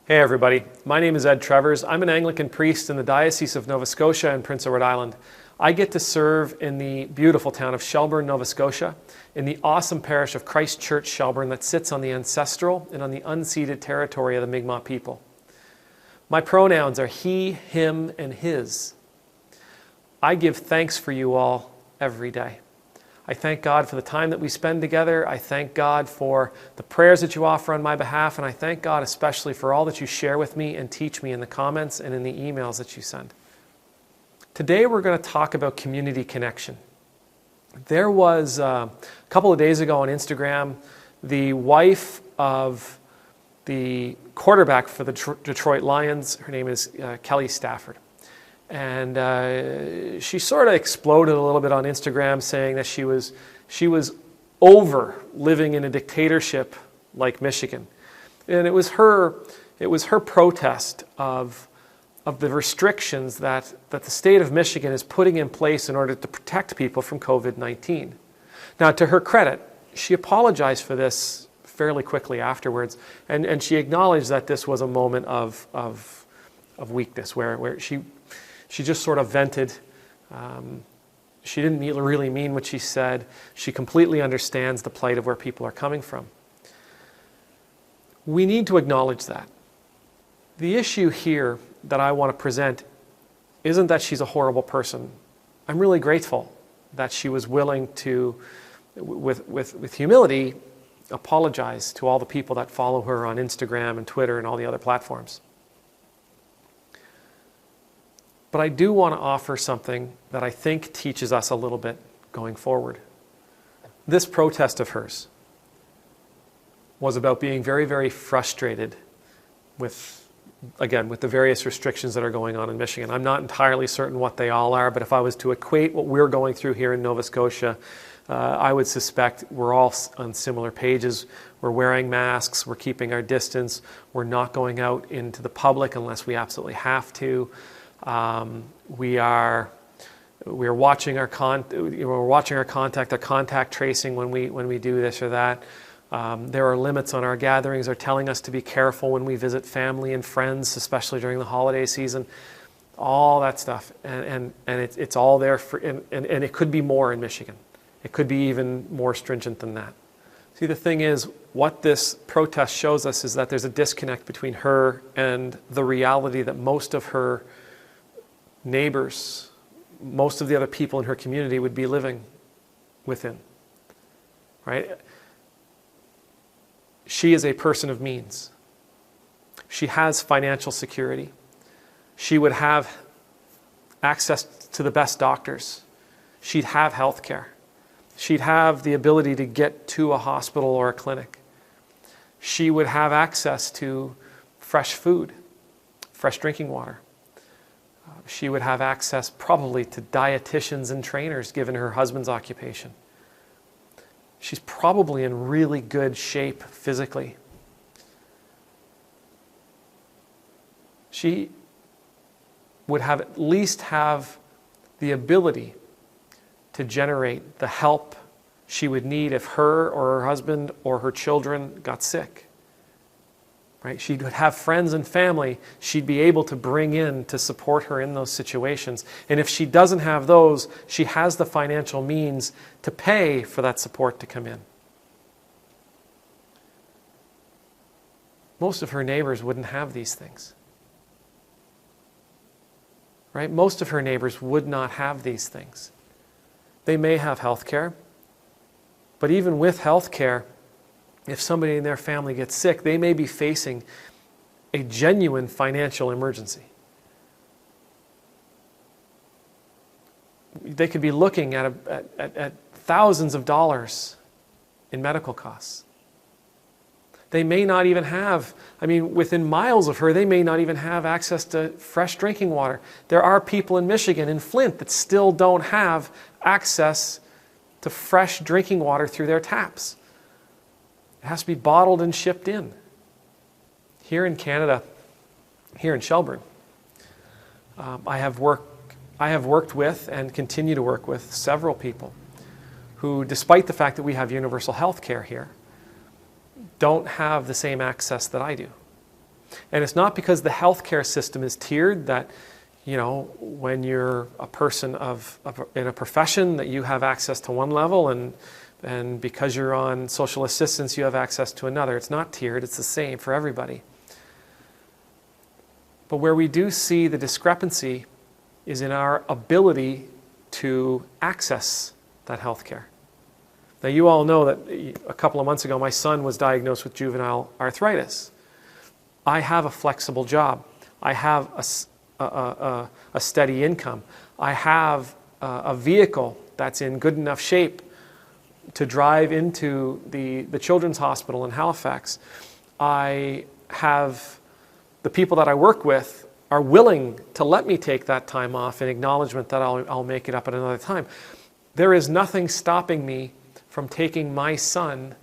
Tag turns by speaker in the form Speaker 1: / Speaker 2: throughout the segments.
Speaker 1: Hey everybody, my name is Ed Trevors. I'm an Anglican priest in the Diocese of Nova Scotia and Prince Edward Island. I get to serve in the beautiful town of Shelburne, Nova Scotia, in the awesome parish of Church Shelburne that sits on the ancestral and on the unceded territory of the Mi'kmaq people. My pronouns are he, him, and his. I give thanks for you all every day. I thank God for the time that we spend together. I thank God for the prayers that you offer on my behalf, and I thank God especially for all that you share with me and teach me in the comments and in the emails that you send. Today we're going to talk about community connection. There was, a couple of days ago on Instagram, the wife of the quarterback for the Detroit Lions, her name is Kelly Stafford. And she sort of exploded a little bit on Instagram, saying that she was over living in a dictatorship like Michigan, and it was her protest of the restrictions that the state of Michigan is putting in place in order to protect people from COVID-19. Now, to her credit, she apologized for this fairly quickly afterwards, and she acknowledged that this was a moment of weakness where she just sort of vented. She didn't really mean what she said. She completely understands the plight of where people are coming from. We need to acknowledge that. The issue here that I want to present isn't that she's a horrible person. I'm really grateful that she was willing to, with humility, apologize to all the people that follow her on Instagram and Twitter and all the other platforms. But I do want to offer something that I think teaches us a little bit going forward. This protest of hers was about being very, very frustrated with the various restrictions that are going on in Michigan. I'm not entirely certain what they all are, but if I was to equate what we're going through here in Nova Scotia, I would suspect we're all on similar pages. We're wearing masks, we're keeping our distance, we're not going out into the public unless we absolutely have to. We are watching our contact, our contact tracing when we do this or that. There are limits on our gatherings. They're telling us to be careful when we visit family and friends, especially during the holiday season. All that stuff, and it's all there and it could be more in Michigan. It could be even more stringent than that. See, the thing is, what this protest shows us is that there's a disconnect between her and the reality that most of her neighbors, most of the other people in her community would be living within, right? She is a person of means. She has financial security. She would have access to the best doctors. She'd have health care. She'd have the ability to get to a hospital or a clinic. She would have access to fresh food, fresh drinking water. She would have access probably to dietitians and trainers given her husband's occupation. She's probably in really good shape physically. She would have at least have the ability to generate the help she would need if her or her husband or her children got sick. Right? She would have friends and family she'd be able to bring in to support her in those situations. And if she doesn't have those, she has the financial means to pay for that support to come in. Most of her neighbors wouldn't have these things. Right? Most of her neighbors would not have these things. They may have health care, but even with health care, if somebody in their family gets sick, they may be facing a genuine financial emergency. They could be looking at thousands of dollars in medical costs. They may not even have, within miles of her, they may not even have access to fresh drinking water. There are people in Michigan, in Flint, that still don't have access to fresh drinking water through their taps. It has to be bottled and shipped in. Here in Canada, here in Shelburne, I have worked with and continue to work with several people who, despite the fact that we have universal health care here, don't have the same access that I do. And it's not because the healthcare system is tiered that, when you're a person in a profession that you have access to one level, and because you're on social assistance you have access to another. It's not tiered, it's the same for everybody. But where we do see the discrepancy is in our ability to access that healthcare. Now you all know that a couple of months ago my son was diagnosed with juvenile arthritis. I have a flexible job. I have a steady income. I have a vehicle that's in good enough shape to drive into the children's hospital in Halifax. I have the people that I work with are willing to let me take that time off in acknowledgement that I'll make it up at another time. There is nothing stopping me from taking my son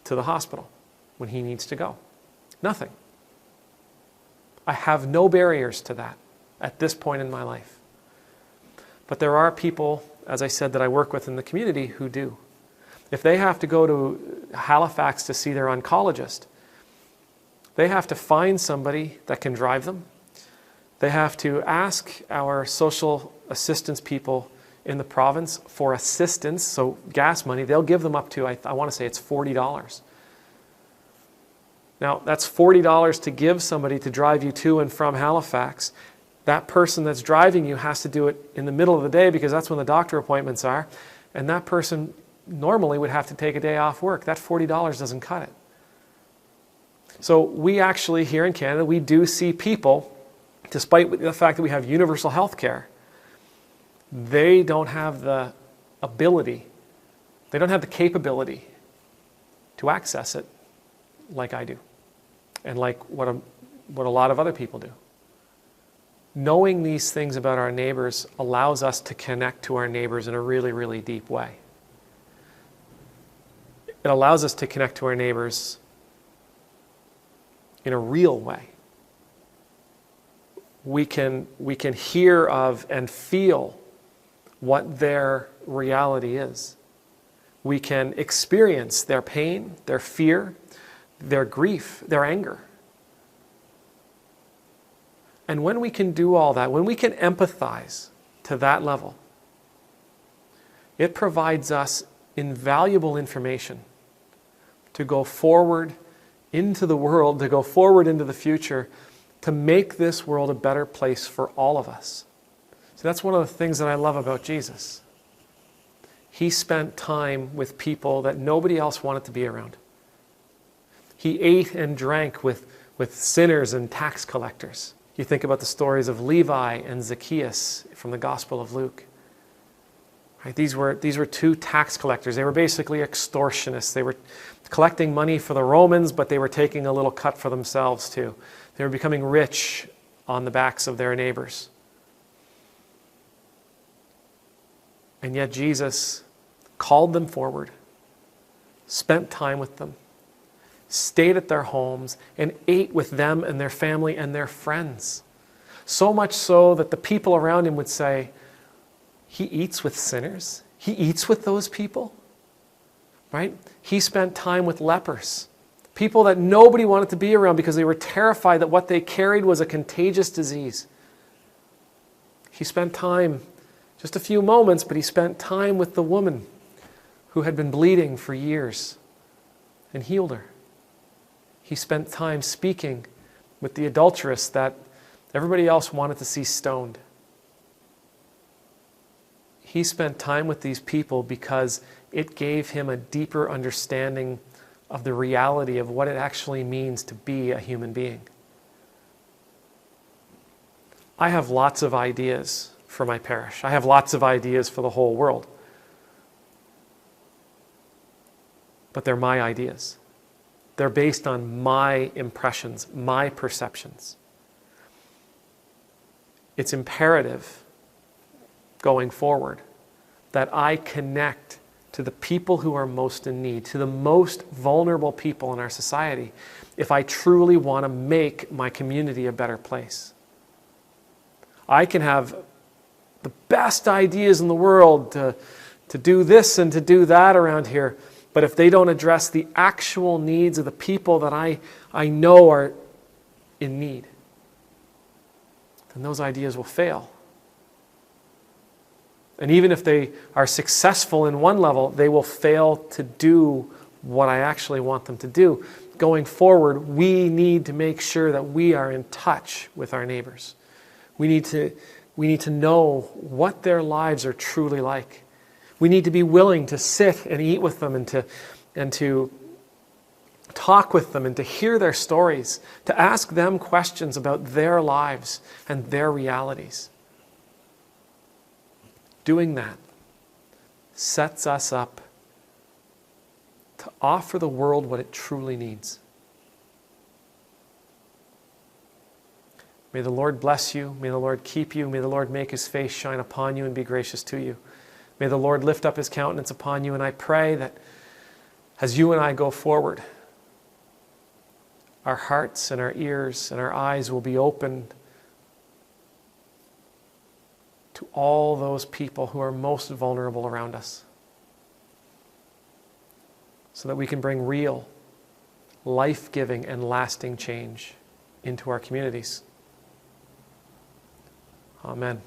Speaker 1: to the hospital when he needs to go. Nothing. I have no barriers to that at this point in my life. But there are people, as I said, that I work with in the community who do. If they have to go to Halifax to see their oncologist, they have to find somebody that can drive them. They have to ask our social assistance people in the province for assistance, so gas money. They'll give them up to, I want to say it's $40. Now, that's $40 to give somebody to drive you to and from Halifax. That person that's driving you has to do it in the middle of the day because that's when the doctor appointments are. And that person normally would have to take a day off work. That $40 doesn't cut it. So we actually, here in Canada, we do see people, despite the fact that we have universal health care, they don't have the ability, they don't have the capability to access it like I do, and like what a lot of other people do. Knowing these things about our neighbors allows us to connect to our neighbors in a really, really deep way. It allows us to connect to our neighbors in a real way. We can hear of and feel what their reality is. We can experience their pain, their fear, their grief, their anger. And when we can do all that, when we can empathize to that level, it provides us invaluable information to go forward into the world, to go forward into the future, to make this world a better place for all of us. So that's one of the things that I love about Jesus. He spent time with people that nobody else wanted to be around. He ate and drank with sinners and tax collectors. You think about the stories of Levi and Zacchaeus from the Gospel of Luke. Right? These were two tax collectors. They were basically extortionists. They were collecting money for the Romans, but they were taking a little cut for themselves too. They were becoming rich on the backs of their neighbors. And yet Jesus called them forward, spent time with them, stayed at their homes, and ate with them and their family and their friends. So much so that the people around him would say, he eats with sinners? He eats with those people? Right? He spent time with lepers, people that nobody wanted to be around because they were terrified that what they carried was a contagious disease. He spent time, just a few moments, but he spent time with the woman who had been bleeding for years and healed her. He spent time speaking with the adulteress that everybody else wanted to see stoned. He spent time with these people because it gave him a deeper understanding of the reality of what it actually means to be a human being. I have lots of ideas for my parish. I have lots of ideas for the whole world. But they're my ideas. They're based on my impressions, my perceptions. It's imperative going forward that I connect to the people who are most in need, to the most vulnerable people in our society, if I truly want to make my community a better place. I can have the best ideas in the world to do this and to do that around here, but if they don't address the actual needs of the people that I know are in need, then those ideas will fail. And even if they are successful in one level, they will fail to do what I actually want them to do. Going forward, we need to make sure that we are in touch with our neighbors. We need to know what their lives are truly like. We need to be willing to sit and eat with them and to talk with them and to hear their stories, to ask them questions about their lives and their realities. Doing that sets us up to offer the world what it truly needs. May the Lord bless you. May the Lord keep you. May the Lord make his face shine upon you and be gracious to you. May the Lord lift up his countenance upon you. And I pray that as you and I go forward, our hearts and our ears and our eyes will be opened to all those people who are most vulnerable around us, so that we can bring real, life-giving, and lasting change into our communities. Amen.